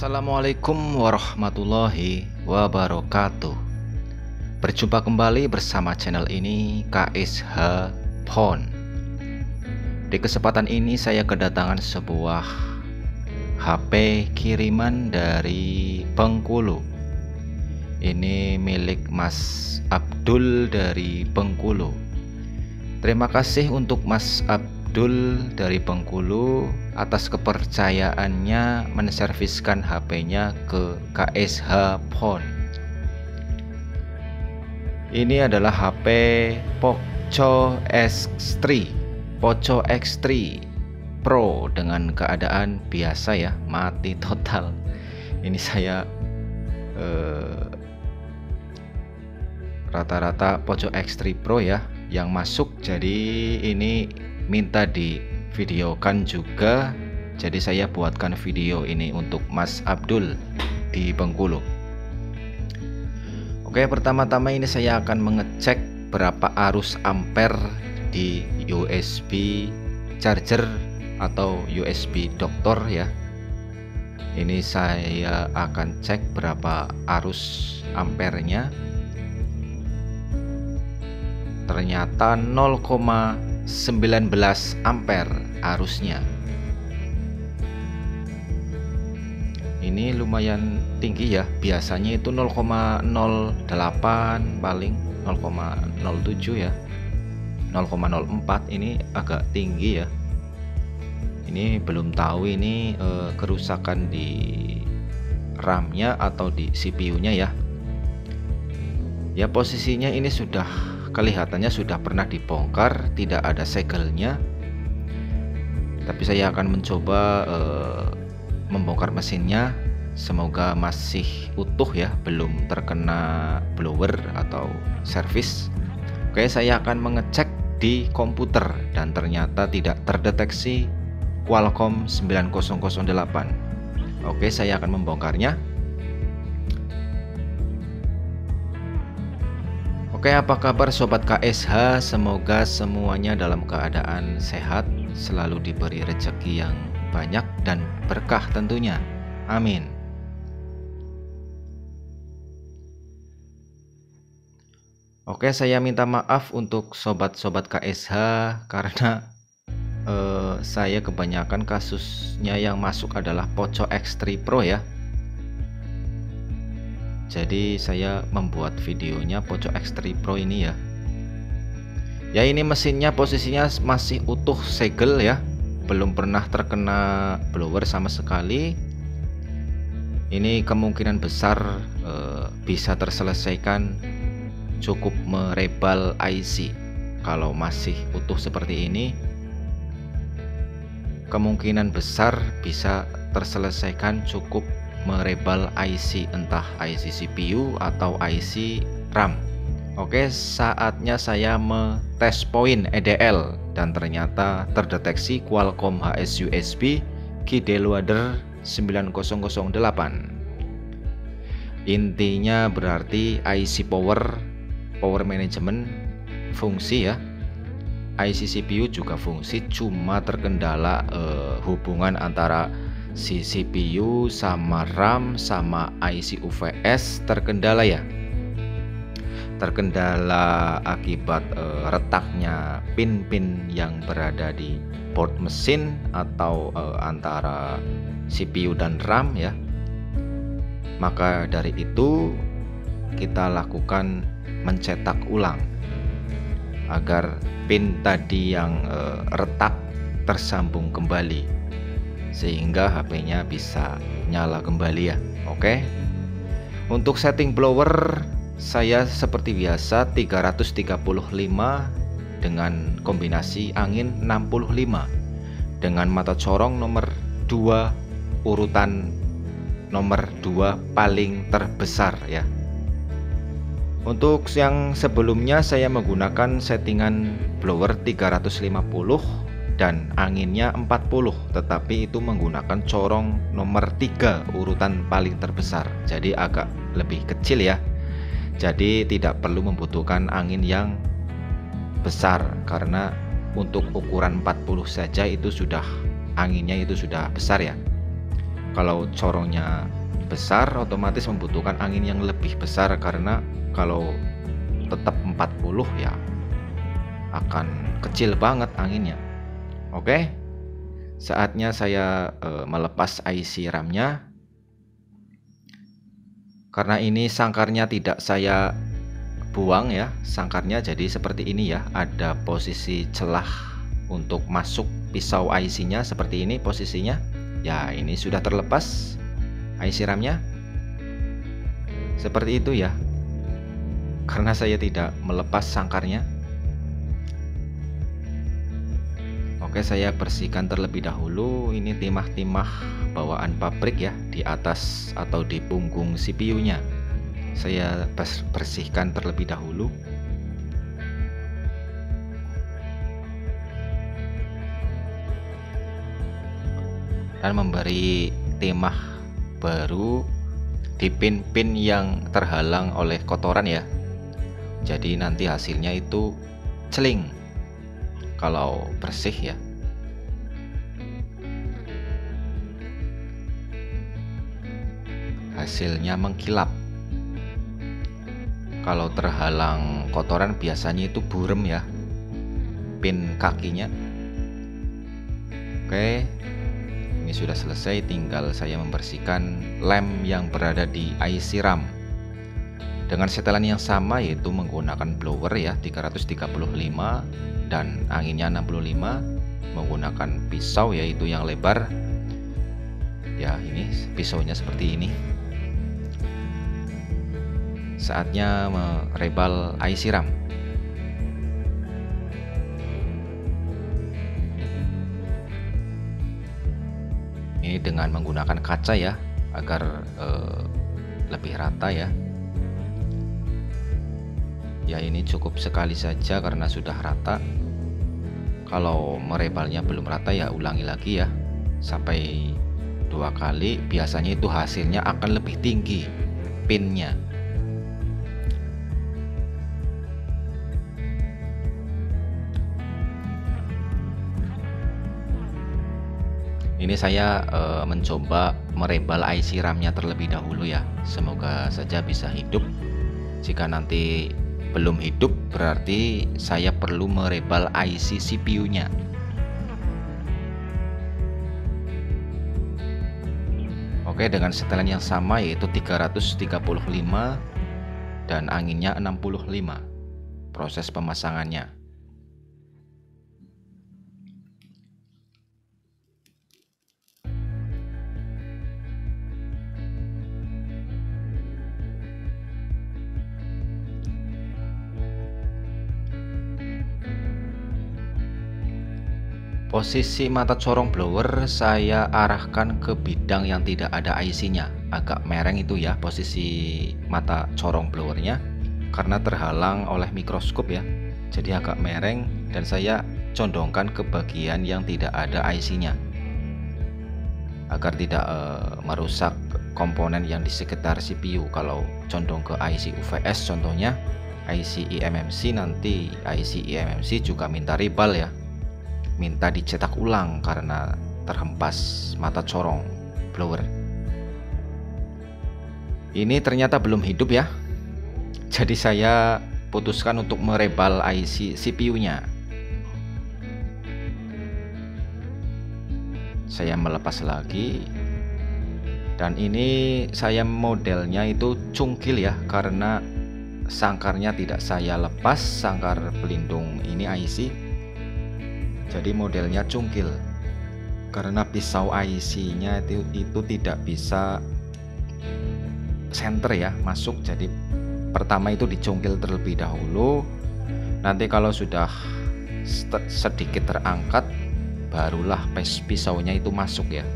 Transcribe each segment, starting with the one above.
Assalamualaikum warahmatullahi wabarakatuh. Berjumpa kembali bersama channel ini KSH Phone. Di kesempatan ini saya kedatangan sebuah HP kiriman dari Bengkulu. Ini milik Mas Abdul dari Bengkulu. Terima kasih untuk Mas Abdul dari Bengkulu atas kepercayaannya menserviskan HP-nya ke KSH Phone. Ini adalah HP Poco X3 Pro dengan keadaan biasa ya, mati total. Ini saya rata-rata Poco X3 Pro ya yang masuk, jadi ini minta di videokan juga, jadi saya buatkan video ini untuk Mas Abdul di Bengkulu. Oke, pertama-tama ini saya akan mengecek berapa arus ampere di USB charger atau USB doktor ya. Ini saya akan cek berapa arus ampernya. Ternyata 0,19 ampere arusnya. Ini lumayan tinggi ya, biasanya itu 0,08 paling 0,07 ya, 0,04. Ini agak tinggi ya. Ini belum tahu ini kerusakan di RAM-nya atau di CPU-nya ya. Ya, posisinya ini sudah kelihatannya sudah pernah dibongkar, tidak ada segelnya. Tapi saya akan mencoba membongkar mesinnya. Semoga masih utuh ya, belum terkena blower atau servis. Oke, saya akan mengecek di komputer dan ternyata tidak terdeteksi Qualcomm 9008. Oke, saya akan membongkarnya. Oke, apa kabar sobat KSH? Semoga semuanya dalam keadaan sehat, selalu diberi rezeki yang banyak dan berkah tentunya. Amin. Oke, saya minta maaf untuk sobat-sobat KSH karena saya kebanyakan kasusnya yang masuk adalah Poco X3 Pro ya. Jadi saya membuat videonya Poco X3 Pro ini ya. Ya, ini mesinnya posisinya masih utuh segel ya, belum pernah terkena blower sama sekali. Ini kemungkinan besar bisa terselesaikan cukup merebal IC. Kalau masih utuh seperti ini, kemungkinan besar bisa terselesaikan cukup merebal IC, entah IC CPU atau IC RAM. Oke, saatnya saya tes point EDL dan ternyata terdeteksi Qualcomm HS USB Keydeloader 9008. Intinya berarti IC power management fungsi ya. IC CPU juga fungsi, cuma terkendala hubungan antara si CPU sama RAM sama IC UVS terkendala ya. Terkendala akibat retaknya pin-pin yang berada di port mesin atau antara CPU dan RAM ya. Maka dari itu kita lakukan mencetak ulang agar pin tadi yang retak tersambung kembali, sehingga HP-nya bisa nyala kembali ya. Oke. Untuk setting blower saya seperti biasa 335 dengan kombinasi angin 65 dengan mata corong nomor 2, urutan nomor 2 paling terbesar ya. Untuk yang sebelumnya saya menggunakan settingan blower 350 dan anginnya 40, tetapi itu menggunakan corong nomor 3 urutan paling terbesar, jadi agak lebih kecil ya. Jadi tidak perlu membutuhkan angin yang besar, karena untuk ukuran 40 saja itu sudah anginnya itu sudah besar ya. Kalau corongnya besar otomatis membutuhkan angin yang lebih besar, karena kalau tetap 40 ya akan kecil banget anginnya. Oke, saatnya saya melepas IC RAM-nya. Karena ini sangkarnya tidak saya buang ya, sangkarnya jadi seperti ini ya, ada posisi celah untuk masuk pisau IC-nya seperti ini posisinya. Ya, ini sudah terlepas IC RAM-nya. Seperti itu ya. Karena saya tidak melepas sangkarnya. Oke, saya bersihkan terlebih dahulu. Ini timah-timah bawaan pabrik ya, di atas atau di punggung CPU-nya. Saya bersihkan terlebih dahulu. Dan memberi timah baru di pin-pin yang terhalang oleh kotoran ya. Jadi nanti hasilnya itu celing kalau bersih ya. Hasilnya mengkilap. Kalau terhalang kotoran biasanya itu burem ya, pin kakinya. Oke, ini sudah selesai, tinggal saya membersihkan lem yang berada di IC RAM dengan setelan yang sama, yaitu menggunakan blower ya 335 dan anginnya 65, menggunakan pisau yaitu yang lebar ya. Ini pisaunya seperti ini. Saatnya merebal IC RAM. Ini dengan menggunakan kaca ya, agar lebih rata ya. Ya, ini cukup sekali saja karena sudah rata. Kalau merebalnya belum rata ya ulangi lagi ya, sampai 2 kali. Biasanya itu hasilnya akan lebih tinggi pinnya. Ini saya mencoba merebal IC RAM-nya terlebih dahulu ya. Semoga saja bisa hidup. Jika nanti belum hidup, berarti saya perlu merebal IC CPU-nya. Oke, dengan setelan yang sama yaitu 335 dan anginnya 65. Proses pemasangannya. Posisi mata corong blower saya arahkan ke bidang yang tidak ada IC-nya. Agak mereng itu ya posisi mata corong blowernya, karena terhalang oleh mikroskop ya. Jadi agak mereng, dan saya condongkan ke bagian yang tidak ada IC-nya agar tidak merusak komponen yang di sekitar CPU. Kalau condong ke IC UVS contohnya, IC eMMC, nanti IC eMMC juga minta rebal ya, minta dicetak ulang karena terhempas mata corong blower. Ini ternyata belum hidup ya, jadi saya putuskan untuk merebal IC CPU-nya. Saya melepas lagi, dan ini saya modelnya itu cungkil ya, karena sangkarnya tidak saya lepas, sangkar pelindung ini IC. Jadi modelnya cungkil karena pisau IC-nya itu tidak bisa center ya masuk. Jadi pertama itu dicungkil terlebih dahulu. Nanti kalau sudah sedikit terangkat, barulah pisaunya itu masuk ya.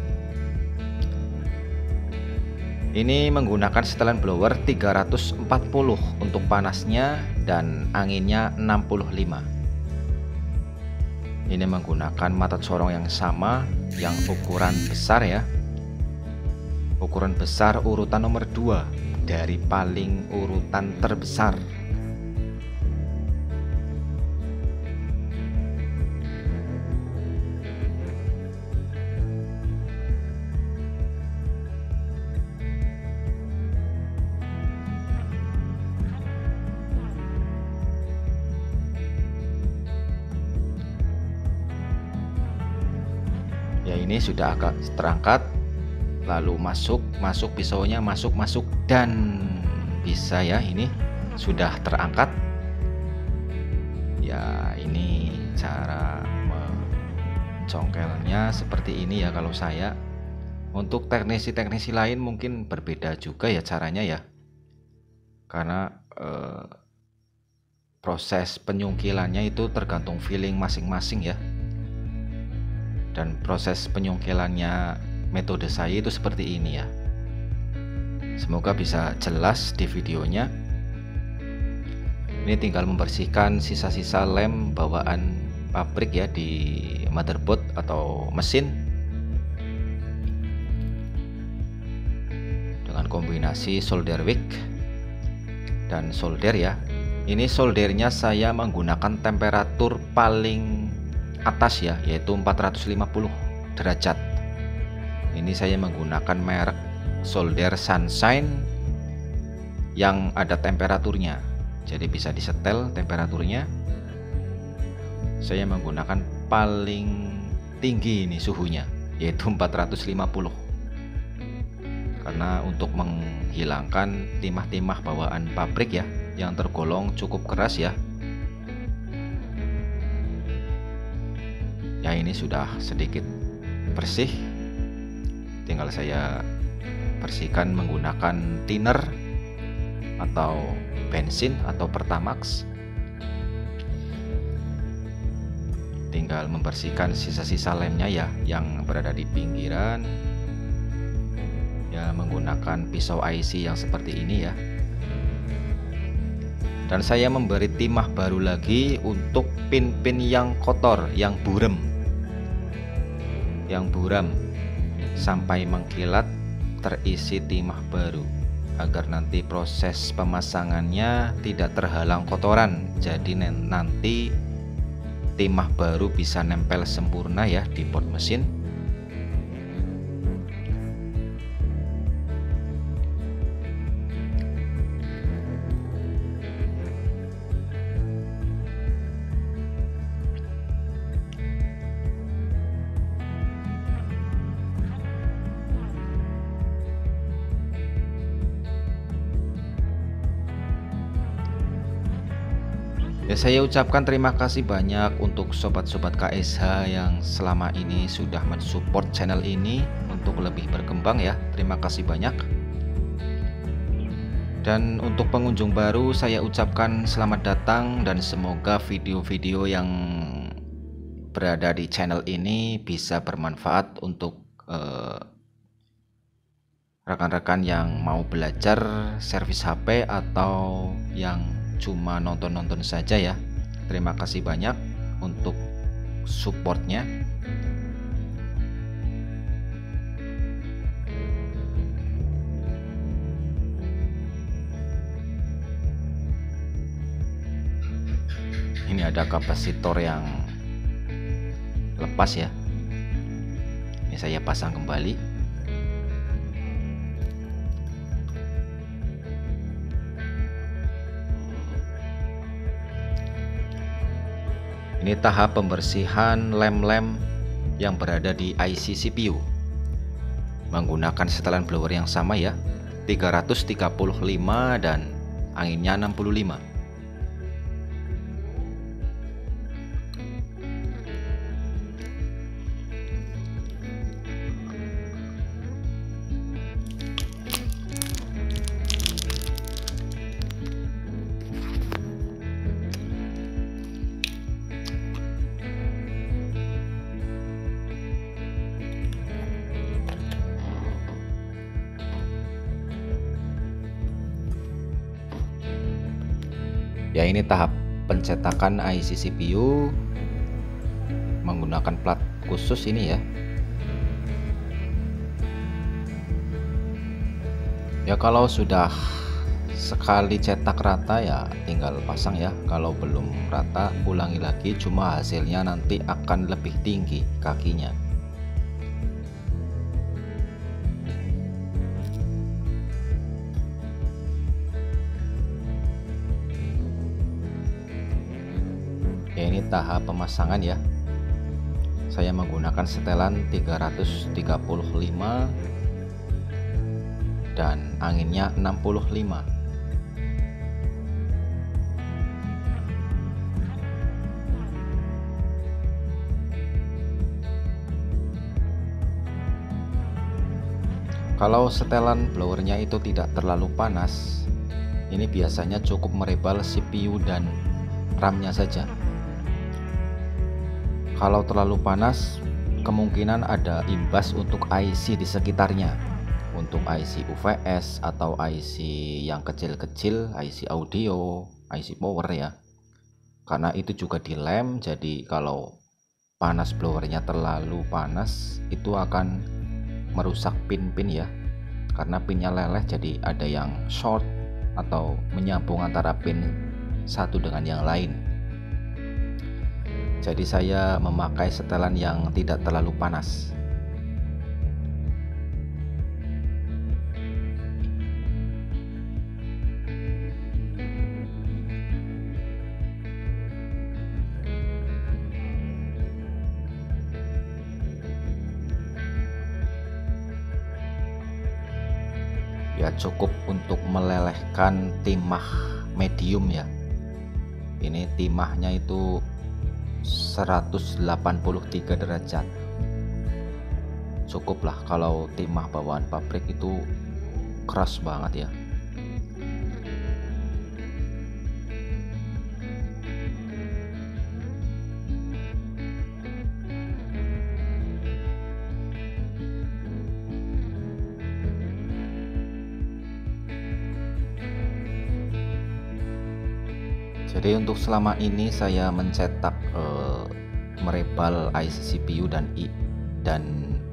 Ini menggunakan setelan blower 340 untuk panasnya dan anginnya 65. Ini menggunakan mata corong yang sama, yang ukuran besar ya. Ukuran besar urutan nomor 2 dari paling urutan terbesar. Ini sudah agak terangkat, lalu masuk pisaunya, masuk dan bisa ya, ini sudah terangkat ya. Ini cara mencongkelnya seperti ini ya kalau saya. Untuk teknisi lain mungkin berbeda juga ya caranya ya, karena proses penyungkilannya itu tergantung feeling masing-masing ya. Dan proses penyungkilannya metode saya itu seperti ini ya. Semoga bisa jelas di videonya. Ini tinggal membersihkan sisa-sisa lem bawaan pabrik ya di motherboard atau mesin dengan kombinasi solder wick dan solder ya. Ini soldernya saya menggunakan temperatur paling atas ya, yaitu 450 derajat. Ini saya menggunakan merek solder Sunshine yang ada temperaturnya, jadi bisa disetel temperaturnya. Saya menggunakan paling tinggi ini suhunya, yaitu 450, karena untuk menghilangkan timah-timah bawaan pabrik ya yang tergolong cukup keras ya. Ya, ini sudah sedikit bersih, tinggal saya bersihkan menggunakan thinner atau bensin atau Pertamax. Tinggal membersihkan sisa-sisa lemnya ya yang berada di pinggiran ya, menggunakan pisau IC yang seperti ini ya. Dan saya memberi timah baru lagi untuk pin-pin yang kotor, yang buram sampai mengkilat, terisi timah baru, agar nanti proses pemasangannya tidak terhalang kotoran. Jadi nanti timah baru bisa nempel sempurna ya di port mesin. Ya, saya ucapkan terima kasih banyak untuk sobat-sobat KSH yang selama ini sudah mensupport channel ini untuk lebih berkembang ya. Terima kasih banyak. Dan untuk pengunjung baru saya ucapkan selamat datang, dan semoga video-video yang berada di channel ini bisa bermanfaat untuk rekan-rekan yang mau belajar servis HP atau yang cuma nonton-nonton saja ya. Terima kasih banyak untuk supportnya. Ini ada kapasitor yang lepas ya, ini saya pasang kembali. Ini tahap pembersihan lem-lem yang berada di IC CPU menggunakan setelan blower yang sama ya, 335 dan anginnya 65. Ya, ini tahap pencetakan IC CPU menggunakan plat khusus ini ya. Ya, kalau sudah sekali cetak rata ya tinggal pasang ya. Kalau belum rata ulangi lagi, cuma hasilnya nanti akan lebih tinggi kakinya. Ya, ini tahap pemasangan ya. saya menggunakan setelan 335 dan anginnya 65. Kalau setelan blowernya itu tidak terlalu panas, ini biasanya cukup merebal CPU dan RAM-nya saja. Kalau terlalu panas, kemungkinan ada imbas untuk IC di sekitarnya, untuk IC UVS atau IC yang kecil-kecil, IC audio, IC power ya. Karena itu juga dilem, jadi kalau panas blowernya terlalu panas, itu akan merusak pin-pin ya, karena pinnya leleh, jadi ada yang short atau menyambung antara pin satu dengan yang lain. Jadi saya memakai setelan yang tidak terlalu panas. Ya cukup untuk melelehkan timah medium ya. Ini timahnya itu 183 derajat. Cukuplah, kalau timah bawaan pabrik itu keras banget ya. Jadi untuk selama ini saya mencetak merebal IC CPU dan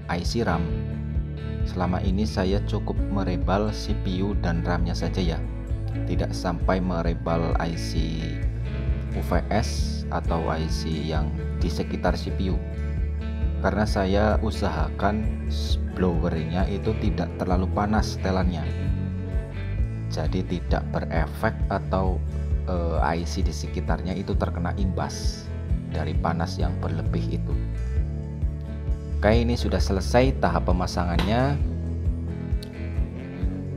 IC RAM. Selama ini saya cukup merebal CPU dan RAM-nya saja ya, tidak sampai merebal IC UVS atau IC yang di sekitar CPU, karena saya usahakan blowernya itu tidak terlalu panas setelannya, jadi tidak berefek atau IC di sekitarnya itu terkena imbas dari panas yang berlebih itu. Oke, ini sudah selesai tahap pemasangannya,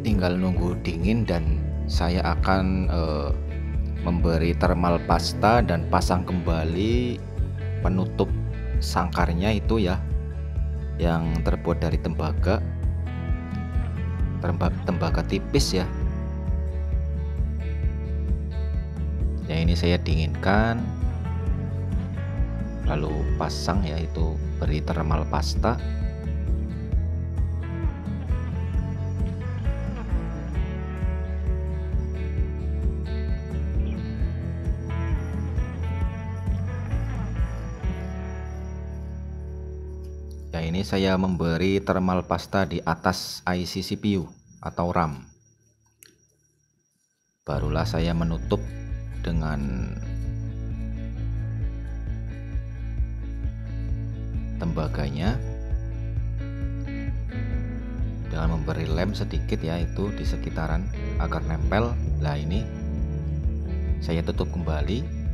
tinggal nunggu dingin dan saya akan memberi thermal pasta dan pasang kembali penutup sangkarnya itu ya, yang terbuat dari tembaga tipis ya. Ya ini saya dinginkan, lalu pasang, yaitu beri thermal pasta. Ya ini saya memberi thermal pasta di atas IC CPU atau RAM. Barulah saya menutup dengan tembaganya dengan memberi lem sedikit ya, itu di sekitaran agar nempel. Nah ini saya tutup kembali.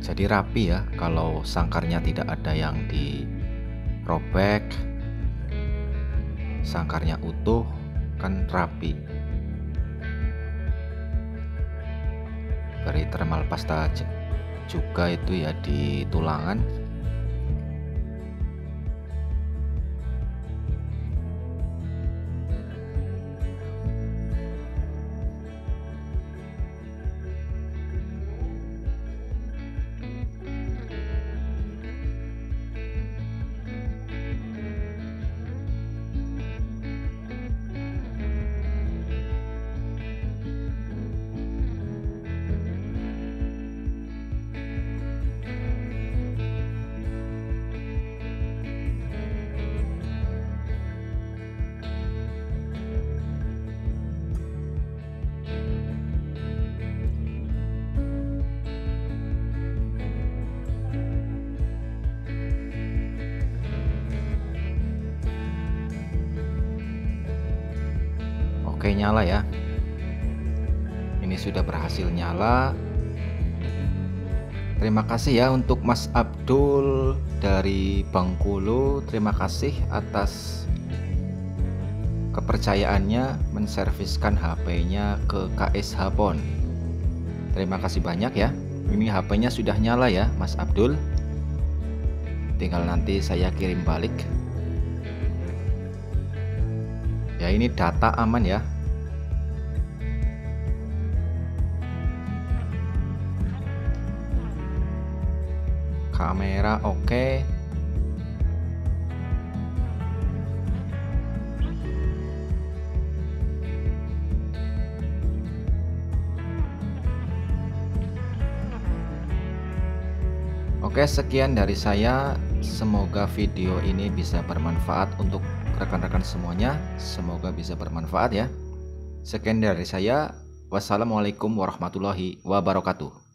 Jadi rapi ya, kalau sangkarnya tidak ada yang dirobek, sangkarnya utuh kan rapi. Beri thermal pasta juga itu ya di tulangan. Oke, nyala ya. Ini sudah berhasil nyala. Terima kasih ya untuk Mas Abdul dari Bengkulu. Terima kasih atas kepercayaannya menserviskan HP-nya ke KSH PON. Terima kasih banyak ya. Ini HP-nya sudah nyala ya Mas Abdul. Tinggal nanti saya kirim balik. Ya, ini data aman ya. Kamera oke. Oke, sekian dari saya. Semoga video ini bisa bermanfaat untuk rekan-rekan semuanya. Semoga bisa bermanfaat ya. Sekian dari saya. Wassalamualaikum warahmatullahi wabarakatuh.